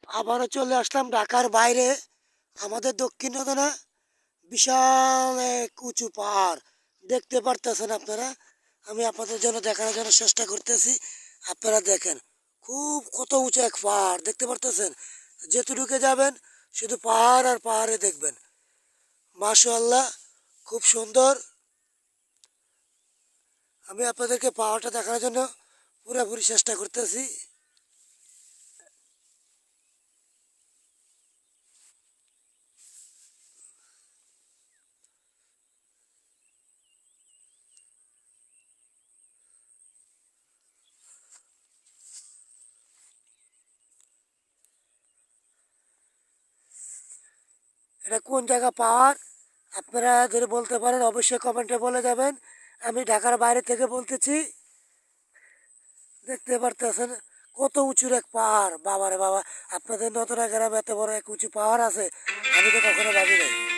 আবারও চলে আসলাম ঢাকার বাইরে। আমাদের দক্ষিণ না বিশাল এক উঁচু পাহাড় দেখতে পারতেছেন আপনারা। আমি আপনাদের জন্য দেখানোর জন্য চেষ্টা করতেছি। আপনারা দেখেন, খুব কত উঁচু এক পাহাড় দেখতে পারতেছেন। যেটুকুকে যাবেন শুধু পাহাড় আর পাহাড়ে দেখবেন। মাশাআল্লাহ, খুব সুন্দর। আমি আপনাদেরকে পাহাড়টা দেখানোর জন্য পুরোপুরি চেষ্টা করতেছি। এটা কোন জায়গা পাহাড় আপনারা যদি বলতে পারেন অবশ্যই কমেন্টে বলে যাবেন। আমি ঢাকার বাইরে থেকে বলতেছি। দেখতে পারতেছেন কত উঁচুর এক পাহাড়। বাবারে বাবা, আপনাদের নতুন গ্রামে এত বড় এক উঁচু পাহাড় আছে, আমি তো কখনো ভাবি নাই।